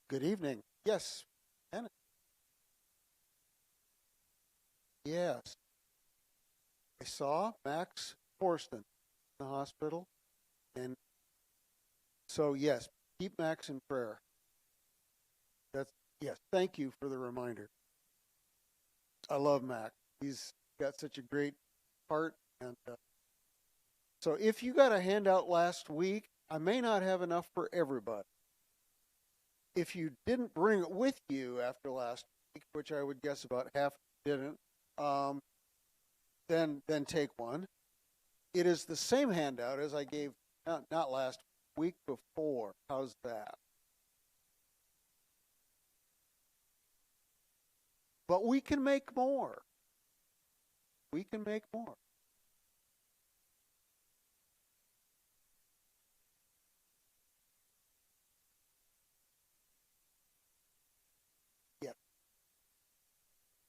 Good evening. Yes, Anna. Yes, I saw Max Forston in the hospital, and so yes, keep Max in prayer. That's yes. Thank you for the reminder. I love Max. He's got such a great heart, and so if you got a handout last week, I may not have enough for everybody. If you didn't bring it with you after last week, which I would guess about half didn't, um, then take one. It is the same handout as I gave not last week before. How's that? But we can make more. We can make more. Yeah.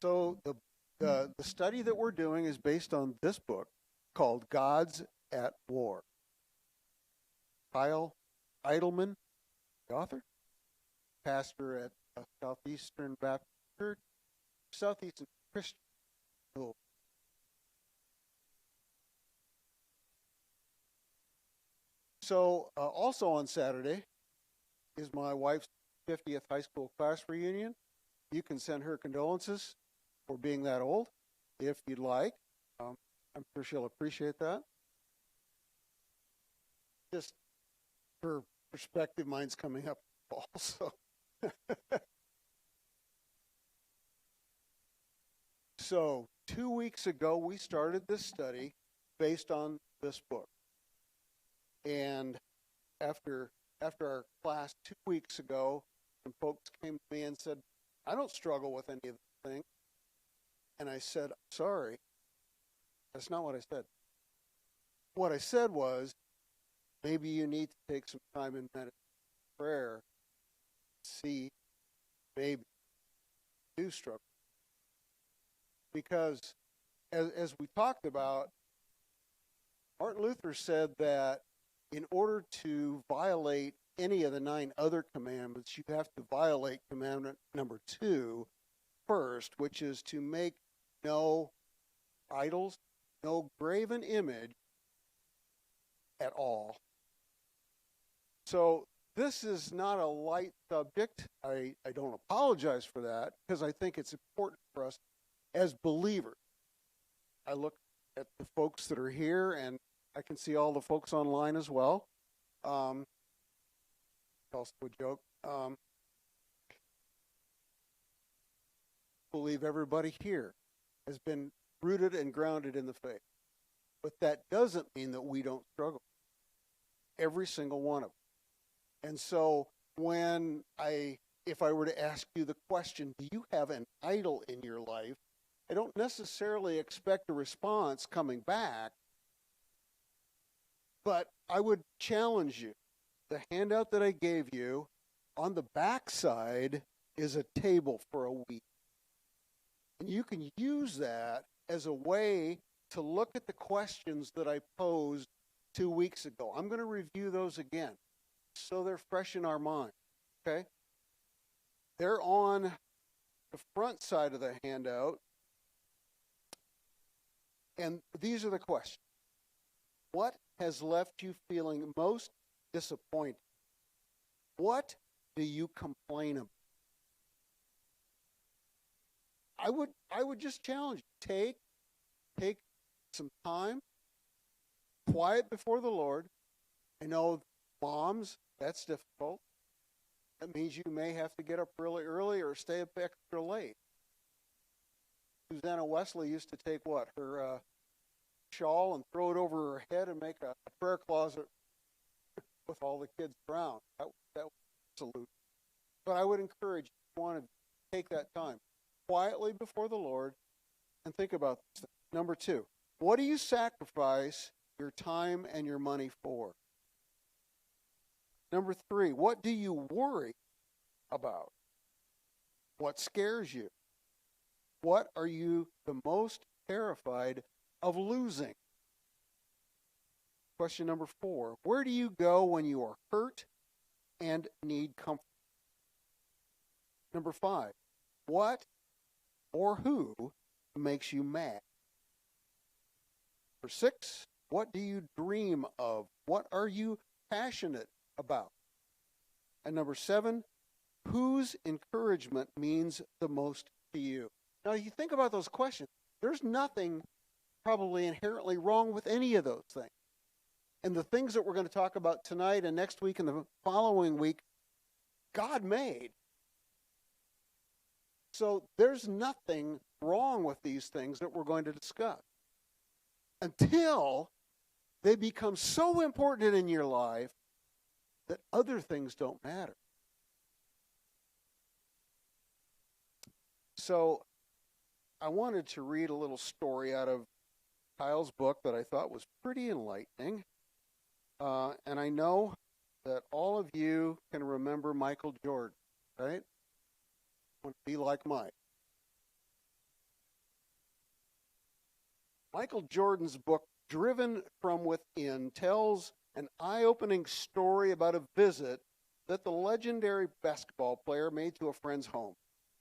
So the study that we're doing is based on this book called Gods at War. Kyle Eidelman, the author, pastor at Southeastern Baptist Church, Southeastern Christian. Oh, so also on Saturday is my wife's 50th high school class reunion. You can send her condolences for being that old if you'd like. Um, I'm sure she'll appreciate that. Just for perspective, mine's coming up also. So 2 weeks ago, we started this study based on this book. And after after our class 2 weeks ago, some folks came to me and said, I don't struggle with any of the things. And I said, sorry, that's not what I said. What I said was, maybe you need to take some time in meditation prayer, see maybe you do struggle. Because as we talked about, Martin Luther said that in order to violate any of the 9 other commandments, you have to violate commandment number 2 first, which is to make no idols, no graven image at all. So this is not a light subject. I don't apologize for that because I think it's important for us as believers. I look at the folks that are here and I can see all the folks online as well. Also a joke. Believe everybody here has been rooted and grounded in the faith. But that doesn't mean that we don't struggle. Every single one of them. And so if I were to ask you the question, do you have an idol in your life? I don't necessarily expect a response coming back, but I would challenge you. The handout that I gave you, on the back side is a table for a week. And you can use that as a way to look at the questions that I posed 2 weeks ago. I'm going to review those again so they're fresh in our mind, okay? They're on the front side of the handout, and these are the questions. What has left you feeling most disappointed? What do you complain about? I would just challenge you. Take some time, quiet before the Lord. I know moms, that's difficult. That means you may have to get up really early or stay up extra late. Susanna Wesley used to take her shawl and throw it over her head and make a prayer closet with all the kids around. That was absolute. But I would encourage you, if you want to take that time quietly before the Lord and think about this. Number 2, what do you sacrifice your time and your money for? Number 3, what do you worry about? What scares you? What are you the most terrified of losing? Question number 4, where do you go when you are hurt and need comfort? Number 5, what or who makes you mad? Number 6, what do you dream of? What are you passionate about? And number 7, whose encouragement means the most to you? Now, you think about those questions. There's nothing probably inherently wrong with any of those things. And the things that we're going to talk about tonight and next week and the following week, God made. So there's nothing wrong with these things that we're going to discuss until they become so important in your life that other things don't matter. So I wanted to read a little story out of Kyle's book that I thought was pretty enlightening. And I know that all of you can remember Michael Jordan, right? Want to be like Mike. Michael Jordan's book, Driven from Within, tells an eye-opening story about a visit that the legendary basketball player made to a friend's home.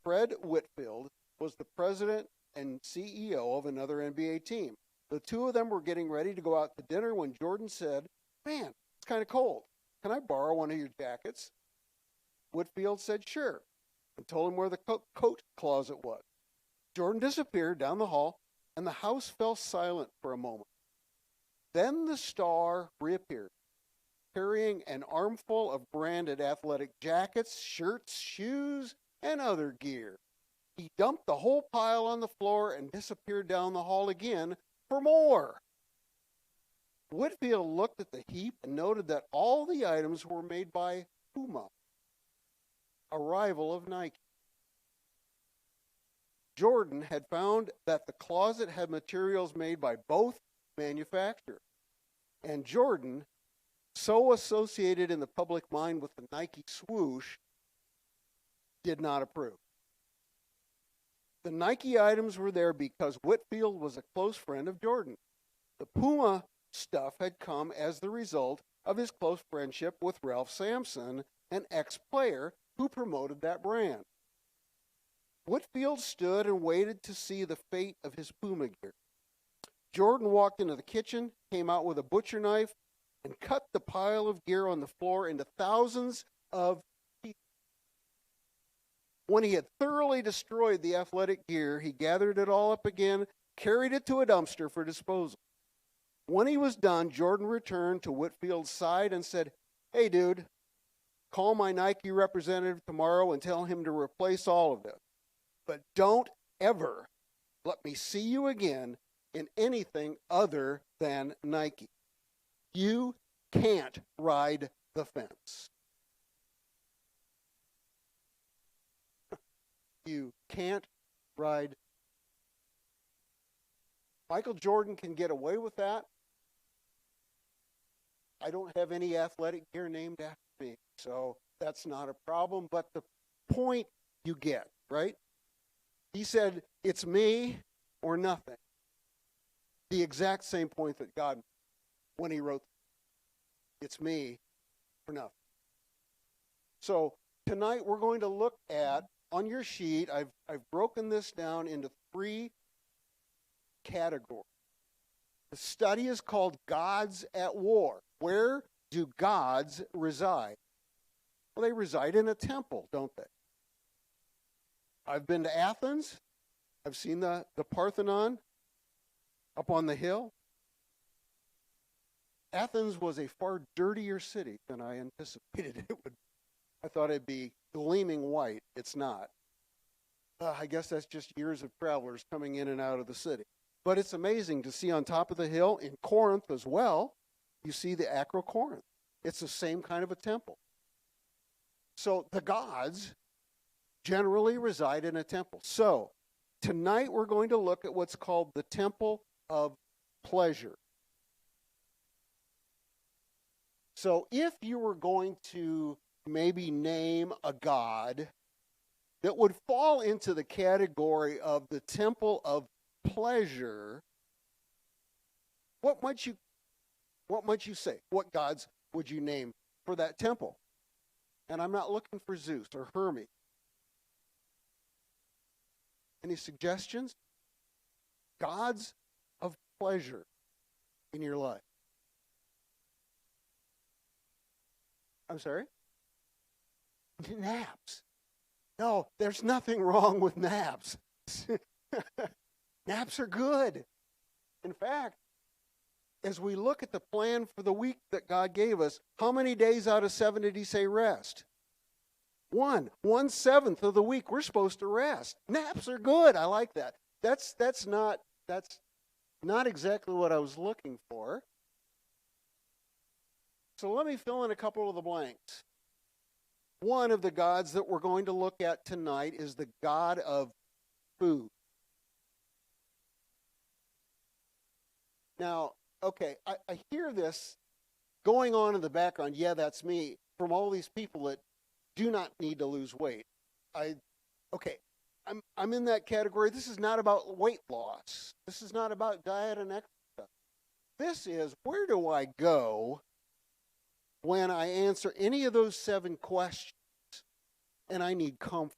Fred Whitfield was the president and CEO of another NBA team. The two of them were getting ready to go out to dinner when Jordan said, "Man, it's kind of cold. Can I borrow one of your jackets?" Whitfield said, "Sure," and told him where the coat closet was. Jordan disappeared down the hall, and the house fell silent for a moment. Then the star reappeared, carrying an armful of branded athletic jackets, shirts, shoes, and other gear. He dumped the whole pile on the floor and disappeared down the hall again for more. Whitfield looked at the heap and noted that all the items were made by Puma, a rival of Nike. Jordan had found that the closet had materials made by both manufacturers, and Jordan, so associated in the public mind with the Nike swoosh, did not approve. The Nike items were there because Whitfield was a close friend of Jordan. The Puma stuff had come as the result of his close friendship with Ralph Sampson, an ex-player who promoted that brand. Whitfield stood and waited to see the fate of his Puma gear. Jordan walked into the kitchen, came out with a butcher knife, and cut the pile of gear on the floor into thousands of pieces. When he had thoroughly destroyed the athletic gear, he gathered it all up again, carried it to a dumpster for disposal. When he was done, Jordan returned to Whitfield's side and said, "Hey, dude, call my Nike representative tomorrow and tell him to replace all of this. But don't ever let me see you again in anything other than Nike. You can't ride the fence." You can't ride. Michael Jordan can get away with that. I don't have any athletic gear named after me, so that's not a problem. But the point you get, right? He said, "It's me or nothing." The exact same point that God made when he wrote, "It's me or nothing." So tonight we're going to look at, on your sheet, I've broken this down into 3 categories. The study is called Gods at War. Where do gods reside? Well, they reside in a temple, don't they? I've been to Athens. I've seen the Parthenon up on the hill. Athens was a far dirtier city than I anticipated it would. I thought it'd be gleaming white. It's not. I guess that's just years of travelers coming in and out of the city. But it's amazing to see on top of the hill in Corinth as well, you see the Acrocorinth. It's the same kind of a temple. So the gods generally reside in a temple. So tonight we're going to look at what's called the temple of pleasure. So if you were going to maybe name a god that would fall into the category of the temple of pleasure, what might you say? What gods would you name for that temple? And I'm not looking for Zeus or Hermes. Any suggestions? Gods of pleasure in your life. I'm sorry? Naps. No, there's nothing wrong with naps. Naps are good. In fact, as we look at the plan for the week that God gave us, how many days out of 7 did he say rest? 1/7 of the week we're supposed to rest. Naps are good. I like that. That's not exactly what I was looking for. So let me fill in a couple of the blanks. One of the gods that we're going to look at tonight is the god of food. Now, okay, I hear this going on in the background. Yeah, that's me. From all these people that do not need to lose weight. I'm in that category. This is not about weight loss. This is not about diet and exercise. This is, where do I go when I answer any of those 7 questions and I need comfort?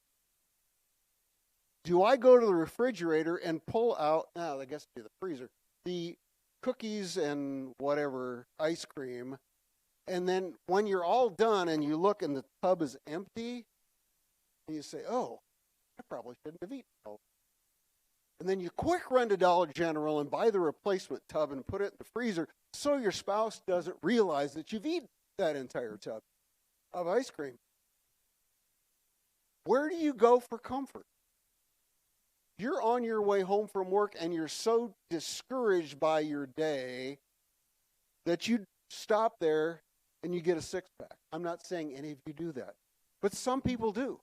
Do I go to the refrigerator and pull out, I guess it'd be the freezer, the cookies and whatever, ice cream, and then when you're all done and you look and the tub is empty, and you say, oh, I probably shouldn't have eaten all. And then you quick run to Dollar General and buy the replacement tub and put it in the freezer so your spouse doesn't realize that you've eaten that entire tub of ice cream. Where do you go for comfort? You're on your way home from work and you're so discouraged by your day that you stop there and you get a 6-pack. I'm not saying any of you do that, but some people do.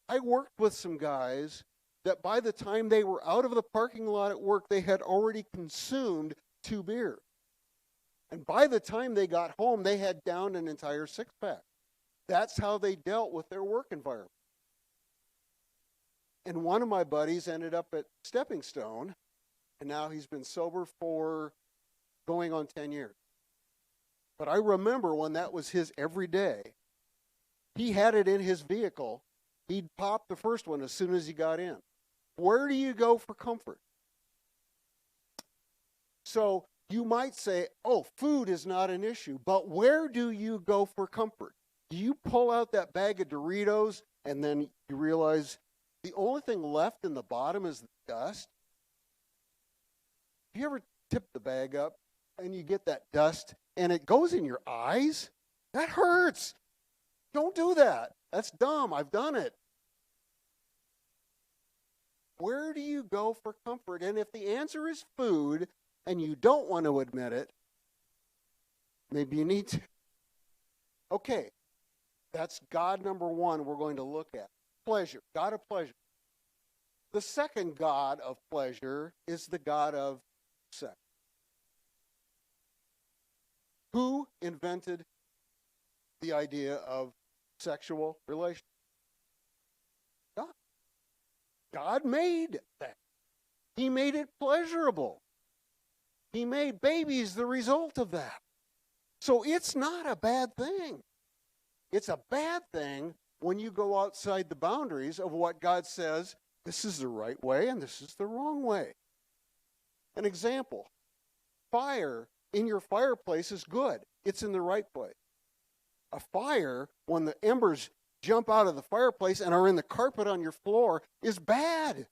I worked with some guys that by the time they were out of the parking lot at work, they had already consumed 2 beers. And by the time they got home, they had downed an entire 6-pack. That's how they dealt with their work environment. And one of my buddies ended up at Stepping Stone, and now he's been sober for going on 10 years. But I remember when that was his every day, he had it in his vehicle. He'd pop the first one as soon as he got in. Where do you go for comfort? So you might say, oh, food is not an issue, but where do you go for comfort? Do you pull out that bag of Doritos and then you realize the only thing left in the bottom is the dust? Have you ever tipped the bag up and you get that dust and it goes in your eyes? That hurts. Don't do that. That's dumb. I've done it. Where do you go for comfort? And if the answer is food and you don't want to admit it, maybe you need to. Okay, that's God number 1 we're going to look at. Pleasure, God of pleasure. The second God of pleasure is the God of sex. Who invented the idea of sexual relations? God. God made that. He made it pleasurable. He made babies the result of that. So it's not a bad thing. It's a bad thing when you go outside the boundaries of what God says, this is the right way and this is the wrong way. An example, fire in your fireplace is good. It's in the right place. A fire, when the embers jump out of the fireplace and are in the carpet on your floor, is bad.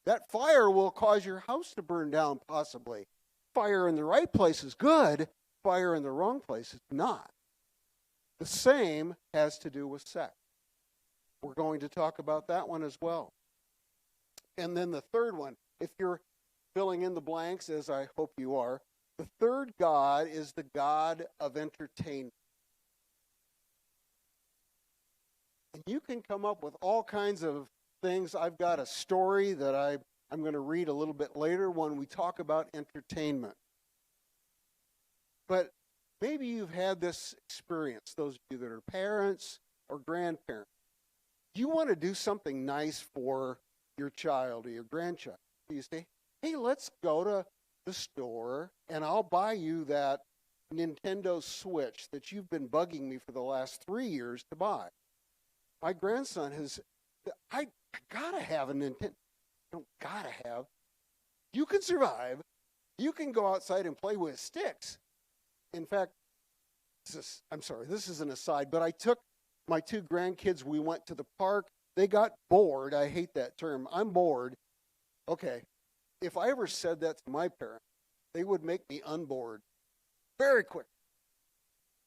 That fire will cause your house to burn down, possibly. Fire in the right place is good. Fire in the wrong place is not. The same has to do with sex. We're going to talk about that one as well. And then the third one, if you're filling in the blanks, as I hope you are, the third God is the God of entertainment. And you can come up with all kinds of things. I've got a story that I'm going to read a little bit later when we talk about entertainment. But maybe you've had this experience, those of you that are parents or grandparents. You want to do something nice for your child or your grandchild. You say, hey, let's go to the store and I'll buy you that Nintendo Switch that you've been bugging me for the last 3 years to buy. My grandson has I gotta have a Nintendo. Don't gotta have. You can survive. You can go outside and play with sticks. In fact, I'm sorry, this is an aside, but I took my two grandkids. We went to the park. They got bored. I hate that term. I'm bored. Okay, if I ever said that to my parents, they would make me unbored very quick.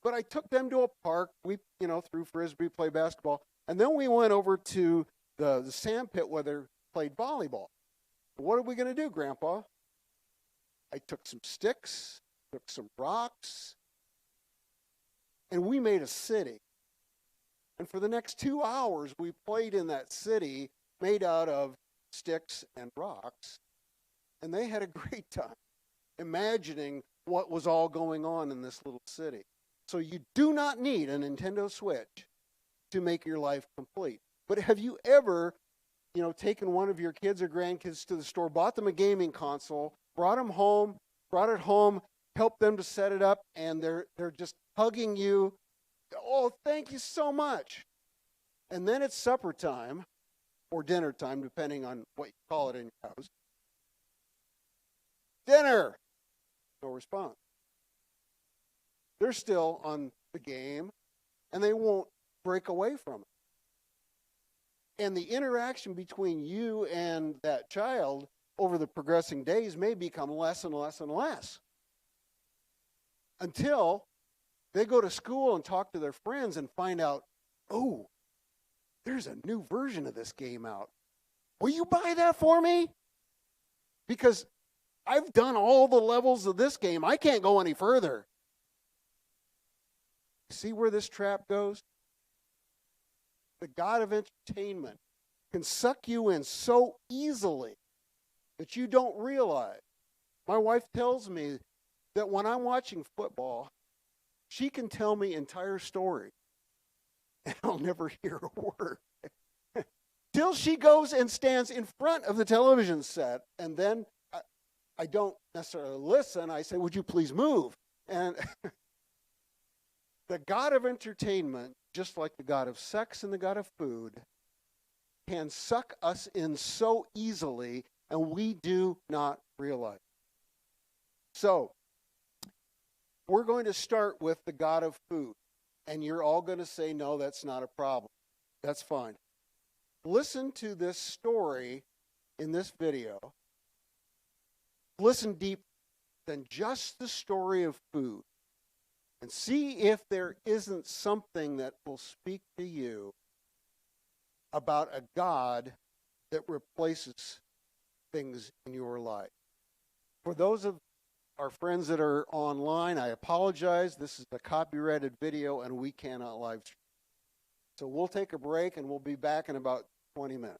But I took them to a park. We, threw frisbee, play basketball, and then we went over to the sand pit where they played volleyball. What are we going to do, Grandpa? I took some sticks, took some rocks, and we made a city. And for the next 2 hours, we played in that city made out of sticks and rocks. And they had a great time imagining what was all going on in this little city. So you do not need a Nintendo Switch to make your life complete. But have you ever, taken one of your kids or grandkids to the store, bought them a gaming console, brought it home, helped them to set it up, and they're just hugging you. Oh, thank you so much. And then it's supper time or dinner time, depending on what you call it in your house. Dinner. No response. They're still on the game, and they won't break away from it. And the interaction between you and that child over the progressing days may become less and less and less until they go to school and talk to their friends and find out, oh, there's a new version of this game out. Will you buy that for me? Because I've done all the levels of this game. I can't go any further. See where this trap goes? The God of entertainment can suck you in so easily that you don't realize. My wife tells me that when I'm watching football, she can tell me entire stories, and I'll never hear a word. Till she goes and stands in front of the television set, and then I don't necessarily listen. I say, would you please move? And the God of entertainment, just like the God of sex and the God of food, can suck us in so easily, and we do not realize. So, we're going to start with the God of food, and you're all going to say, no, that's not a problem. That's fine. Listen to this story in this video. Listen deeper than just the story of food, and see if there isn't something that will speak to you about a God that replaces things in your life. For those of our friends that are online, I apologize. This is a copyrighted video, and we cannot live stream. So we'll take a break, and we'll be back in about 20 minutes.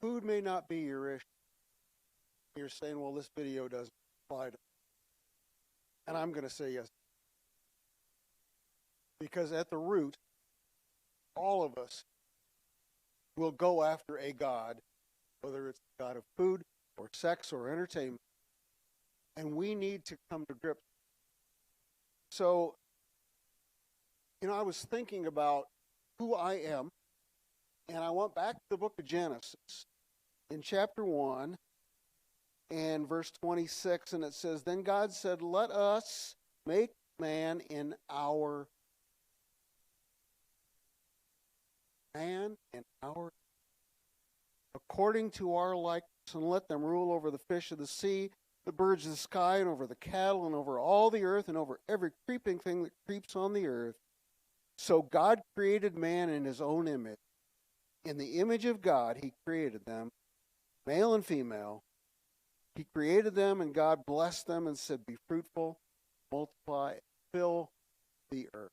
Food may not be your issue. You're saying, well, this video doesn't apply to me. And I'm going to say yes. Because at the root, all of us will go after a God, whether it's the God of food or sex or entertainment. And we need to come to grips. So, I was thinking about who I am, and I went back to the book of Genesis in chapter 1 and verse 26, and it says, "Then God said, let us make man in our according to our likeness, and let them rule over the fish of the sea, the birds of the sky, and over the cattle, and over all the earth, and over every creeping thing that creeps on the earth. So God created man in his own image. In the image of God he created them, male and female. He created them, and God blessed them and said, be fruitful, multiply, fill the earth."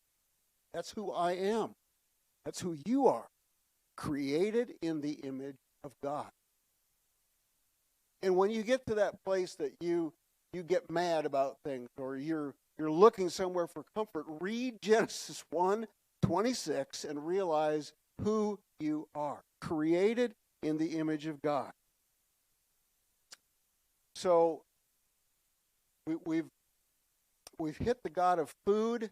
That's who I am. That's who you are. Created in the image of God. And when you get to that place that you get mad about things, or you're looking somewhere for comfort, read Genesis 1:26 and realize who you are. Created in the image of God. So we've hit the God of food.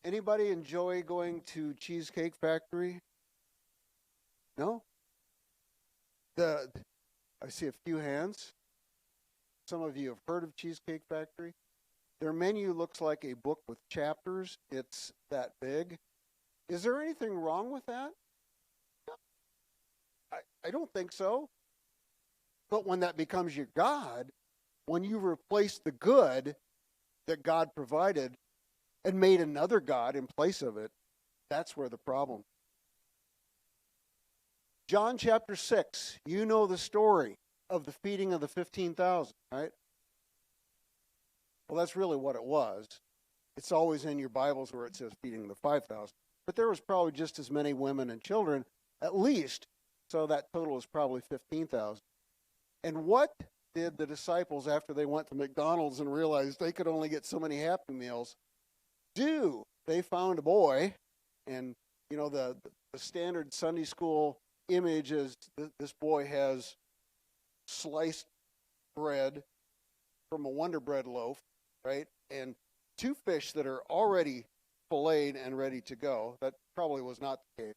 Anybody enjoy going to Cheesecake Factory? No? I see a few hands. Some of you have heard of Cheesecake Factory. Their menu looks like a book with chapters. It's that big. Is there anything wrong with that? No. I don't think so. But when that becomes your God, when you replace the good that God provided and made another God in place of it, that's where the problem is. John chapter 6, you know the story of the feeding of the 15,000, right? Well, that's really what it was. It's always in your Bibles where it says feeding the 5,000. But there was probably just as many women and children, at least, so that total is probably 15,000. And what did the disciples, after they went to McDonald's and realized they could only get so many Happy Meals, do? They found a boy, and, the standard Sunday school image is this boy has sliced bread from a Wonder Bread loaf, right? And 2 fish that are already filleted and ready to go. That probably was not the case.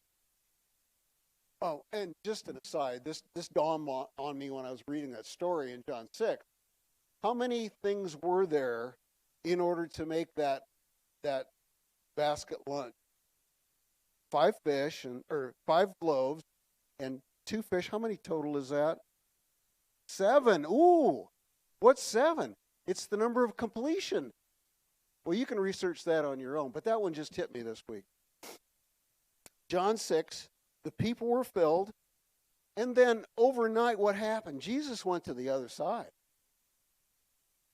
Oh, and just an aside, this dawned on me when I was reading that story in John 6. How many things were there in order to make that basket lunch? 5 fish, or 5 loaves, and 2 fish. How many total is that? 7. Ooh, what's 7? It's the number of completion. Well, you can research that on your own, but that one just hit me this week. John 6, the people were filled, and then overnight what happened? Jesus went to the other side.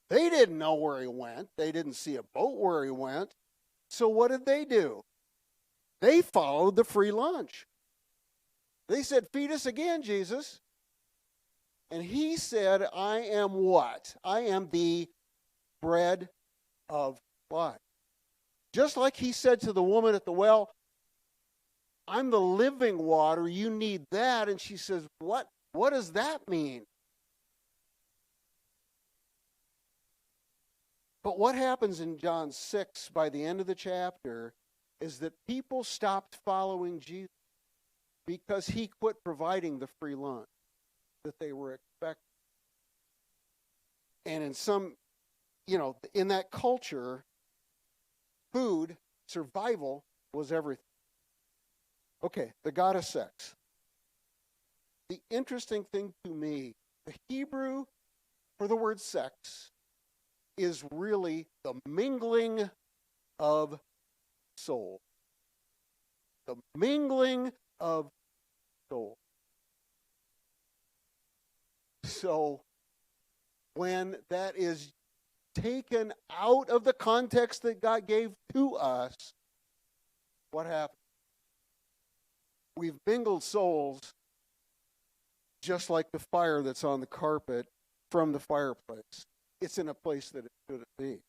They didn't know where he went. They didn't see a boat where he went. So what did they do? They followed the free lunch. They said, feed us again, Jesus. And he said, I am what? I am the bread of life. Just like he said to the woman at the well, I'm the living water, you need that. And she says, what does that mean? But what happens in John 6 by the end of the chapter is that people stopped following Jesus because he quit providing the free lunch that they were expecting. And in some, in that culture, food, survival was everything. Okay, the god of sex. The interesting thing to me, the Hebrew for the word sex is really the mingling of soul. The mingling of soul. So when that is taken out of the context that God gave to us, what happens? We've mingled souls, just like the fire that's on the carpet from the fireplace. It's in a place that it shouldn't be.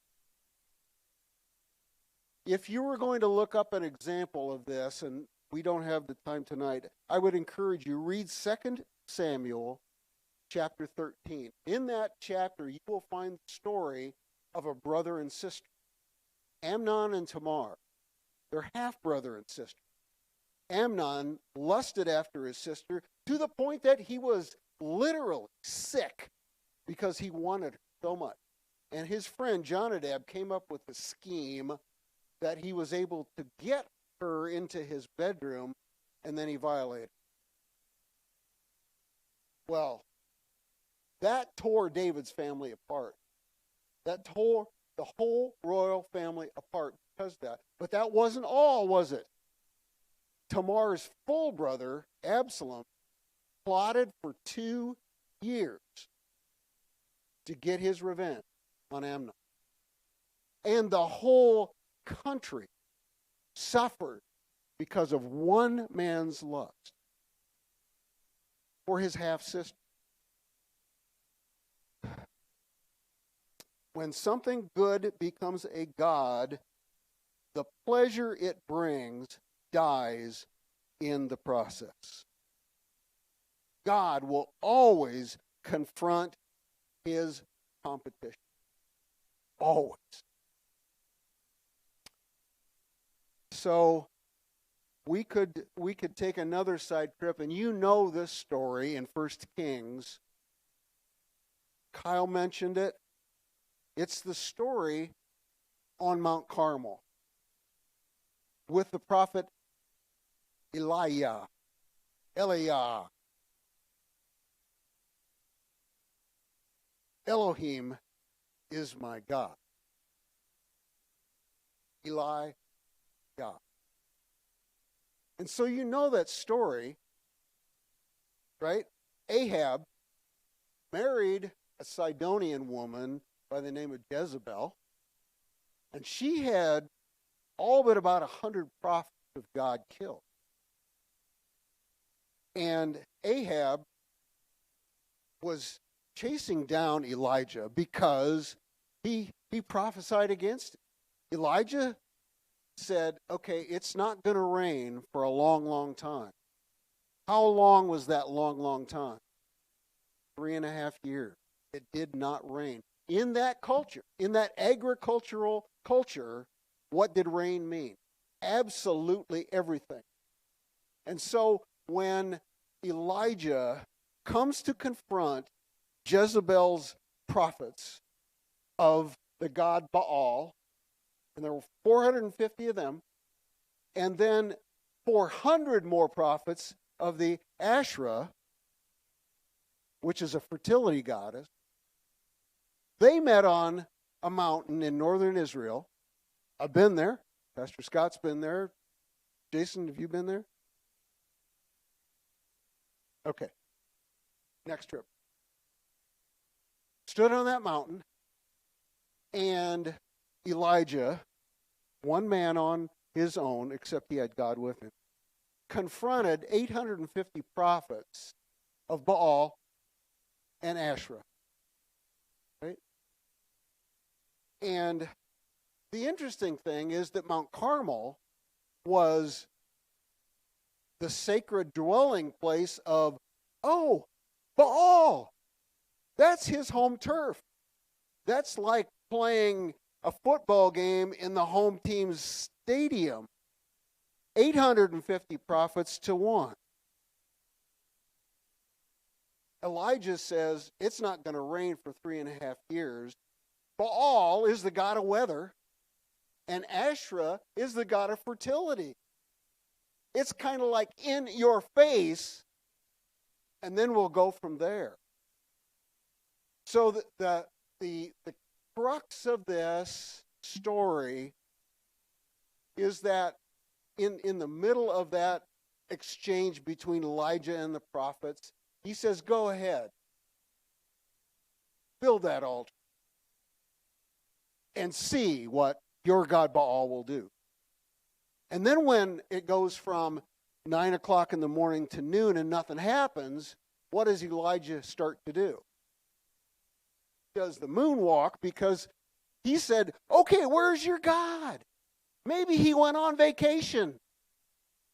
If you were going to look up an example of this, and we don't have the time tonight, I would encourage you, read 2 Samuel chapter 13. In that chapter, you will find the story of a brother and sister, Amnon and Tamar. They're half-brother and sister. Amnon lusted after his sister to the point that he was literally sick because he wanted her so much. And his friend Jonadab came up with a scheme that he was able to get her into his bedroom, and then he violated her. Well, that tore David's family apart. That tore the whole royal family apart because of that. But that wasn't all, was it? Tamar's full brother, Absalom, plotted for 2 years to get his revenge on Amnon. And the whole country suffered because of one man's lust for his half-sister. When something good becomes a god, the pleasure it brings dies in the process. God will always confront his competition. Always. So we could take another side trip, and you know this story in 1 Kings. Kyle mentioned it. It's the story on Mount Carmel with the prophet Eliah. Elohim is my God. Eli, God. And so you know that story, right? Ahab married a Sidonian woman by the name of Jezebel, and she had all but about 100 prophets of God killed. And Ahab was chasing down Elijah because he prophesied against him. Elijah said, okay, it's not going to rain for a long, long time. How long was that long, long time? 3.5 years. It did not rain. In that culture, in that agricultural culture, what did rain mean? Absolutely everything. And so when Elijah comes to confront Jezebel's prophets of the god Baal, and there were 450 of them, and then 400 more prophets of the Asherah, which is a fertility goddess. They met on a mountain in northern Israel. I've been there. Pastor Scott's been there. Jason, have you been there? Okay. Next trip. Stood on that mountain, and Elijah, one man on his own, except he had God with him, confronted 850 prophets of Baal and Asherah. Right? And the interesting thing is that Mount Carmel was the sacred dwelling place of, Baal. That's his home turf. That's like playing a football game in the home team's stadium. 850 prophets to one. Elijah says it's not going to rain for 3.5 years. Baal is the god of weather, and Asherah is the god of fertility. It's kind of like in your face, and then we'll go from there. So the crux of this story is that in the middle of that exchange between Elijah and the prophets, he says, go ahead, build that altar, and see what your god Baal will do. And then when it goes from 9 o'clock in the morning to noon and nothing happens, what does Elijah start to do? He does the moonwalk because he said, okay, where's your God? Maybe he went on vacation.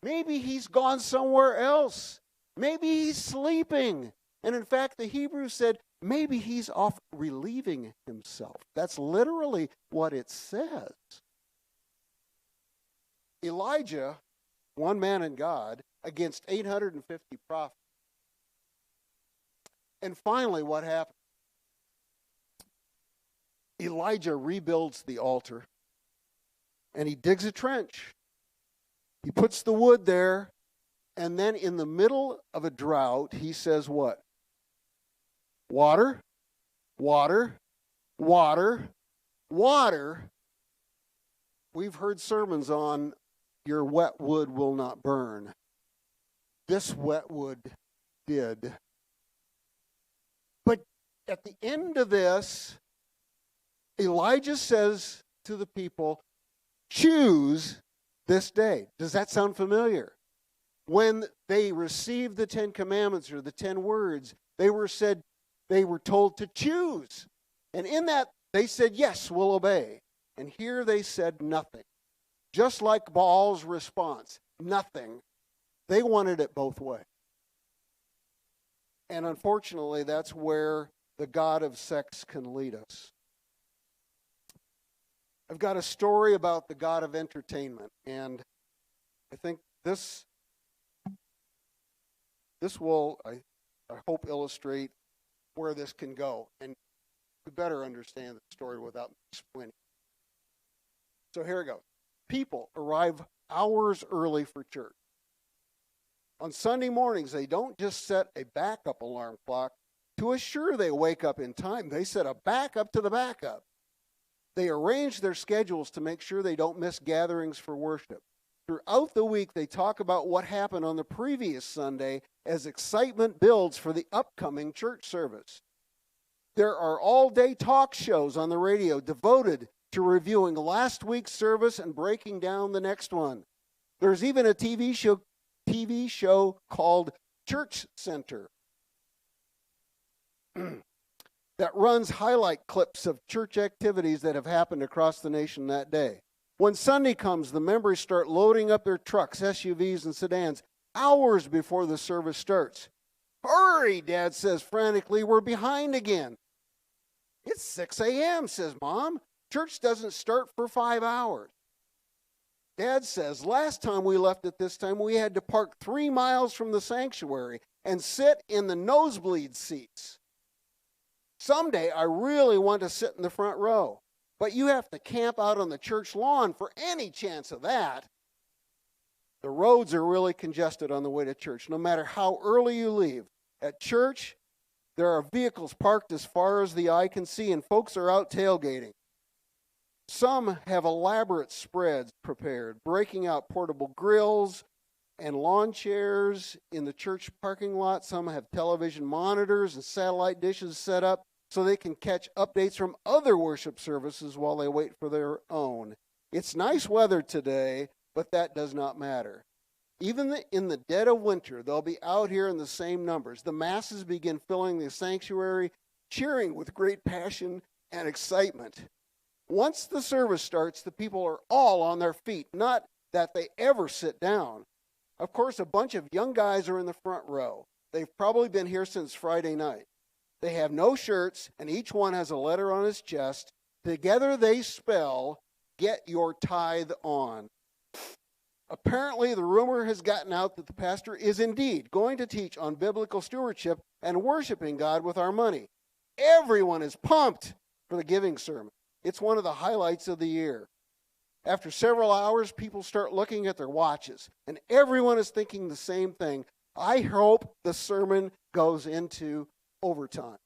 Maybe he's gone somewhere else. Maybe he's sleeping. And in fact, the Hebrews said, maybe he's off relieving himself. That's literally what it says. Elijah, one man in God, against 850 prophets. And finally, what happened? Elijah rebuilds the altar, and he digs a trench. He puts the wood there, and then in the middle of a drought, he says what? Water, water, water, water. We've heard sermons on your wet wood will not burn. This wet wood did. But at the end of this, Elijah says to the people, choose this day. Does that sound familiar? When they received the 10 commandments or the 10 words, they were told to choose. And in that, they said, yes, we'll obey. And here they said nothing. Just like Baal's response, nothing. They wanted it both ways. And unfortunately, that's where the god of sex can lead us. I've got a story about the god of entertainment, and I think this will, I hope, illustrate where this can go, and you better understand the story without me explaining. So here it goes. People arrive hours early for church. On Sunday mornings, they don't just set a backup alarm clock to assure they wake up in time. They set a backup to the backup. They arrange their schedules to make sure they don't miss gatherings for worship. Throughout the week, they talk about what happened on the previous Sunday as excitement builds for the upcoming church service. There are all-day talk shows on the radio devoted to reviewing last week's service and breaking down the next one. There's even a TV show called Church Center that runs highlight clips of church activities that have happened across the nation that day. When Sunday comes, the members start loading up their trucks, SUVs, and sedans hours before the service starts. Hurry, Dad says frantically, we're behind again. It's 6 a.m., says Mom. Church doesn't start for 5 hours. Dad says, last time we left at this time, we had to park 3 miles from the sanctuary and sit in the nosebleed seats. Someday, I really want to sit in the front row, but you have to camp out on the church lawn for any chance of that. The roads are really congested on the way to church, no matter how early you leave. At church, there are vehicles parked as far as the eye can see, and folks are out tailgating. Some have elaborate spreads prepared, breaking out portable grills and lawn chairs in the church parking lot. Some have television monitors and satellite dishes set up so they can catch updates from other worship services while they wait for their own. It's nice weather today, but that does not matter. Even in the dead of winter, they'll be out here in the same numbers. The masses begin filling the sanctuary, cheering with great passion and excitement. Once the service starts, the people are all on their feet, not that they ever sit down. Of course, a bunch of young guys are in the front row. They've probably been here since Friday night. They have no shirts, and each one has a letter on his chest. Together they spell, "Get your tithe on." Apparently, the rumor has gotten out that the pastor is indeed going to teach on biblical stewardship and worshiping God with our money. Everyone is pumped for the giving sermon. It's one of the highlights of the year. After several hours, people start looking at their watches, and everyone is thinking the same thing. I hope the sermon goes into overtime.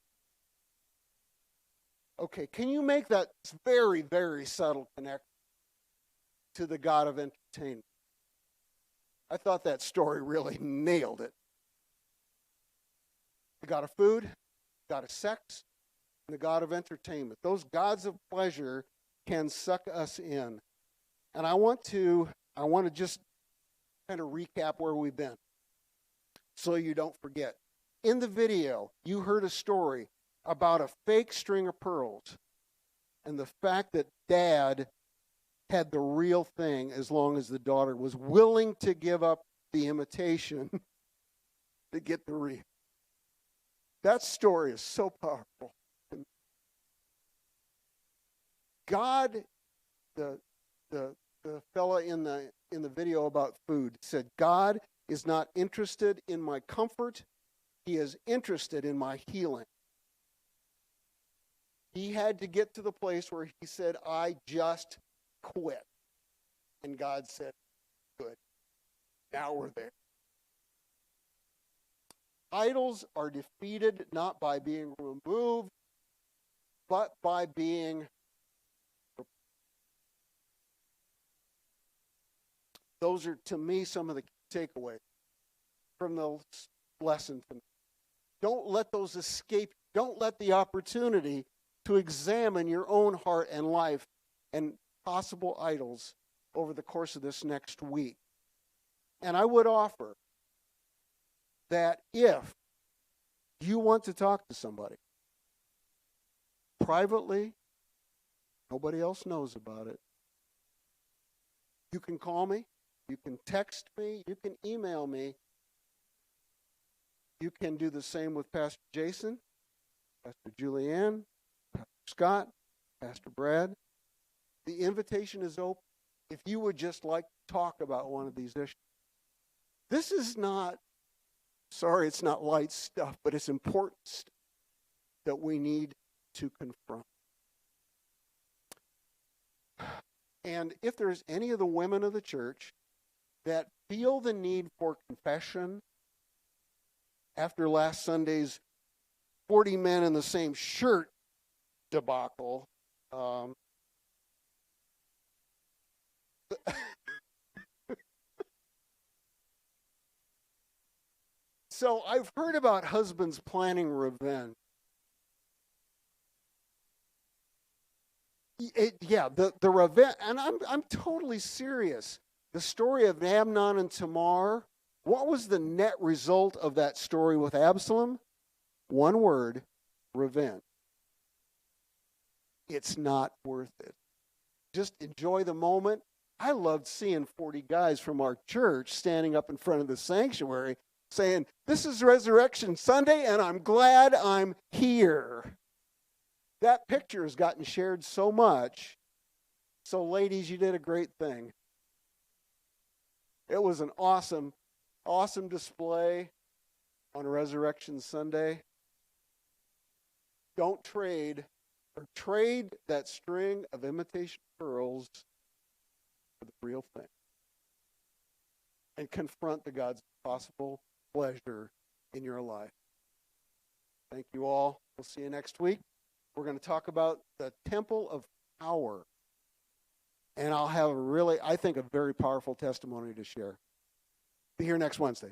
Okay, can you make that very, very subtle connection to the God of entertainment? I thought that story really nailed it. The God of food, the God of sex, and the God of entertainment. Those gods of pleasure can suck us in. And I want to just kind of recap where we've been so you don't forget. in the video, you heard a story about a fake string of pearls and the fact that dad had the real thing as long as the daughter was willing to give up the imitation to get the real. That story is so powerful. God, the fella in the video about food said, God is not interested in my comfort. He is interested in my healing. He had to get to the place where he said, I just quit. And God said, good. Now we're there. Idols are defeated not by being removed, but by being. Those are, to me, some of the takeaways from the lesson. Don't let those escape. Don't let the opportunity to examine your own heart and life and possible idols over the course of this next week. And I would offer that if you want to talk to somebody privately, nobody else knows about it, you can call me, you can text me, you can email me. You can do the same with Pastor Jason, Pastor Julianne, Pastor Scott, Pastor Brad. The invitation is open if you would just like to talk about one of these issues. This is not, sorry, it's not light stuff, but it's important stuff that we need to confront. And if there's any of the women of the church that feel the need for confession after last Sunday's 40 men in the same shirt debacle, so I've heard about husbands planning revenge. The revenge, and I'm totally serious. The story of Amnon and Tamar, what was the net result of that story with Absalom? One word, revenge. It's not worth it. Just enjoy the moment. I loved seeing 40 guys from our church standing up in front of the sanctuary saying, this is Resurrection Sunday, and I'm glad I'm here. That picture has gotten shared so much. So, ladies, you did a great thing. It was an awesome display on Resurrection Sunday. Don't trade that string of imitation pearls for the real thing. And confront the God's possible pleasure in your life. Thank you all. We'll see you next week. We're going to talk about the temple of power. And I'll have I think, a very powerful testimony to share. Be here next Wednesday.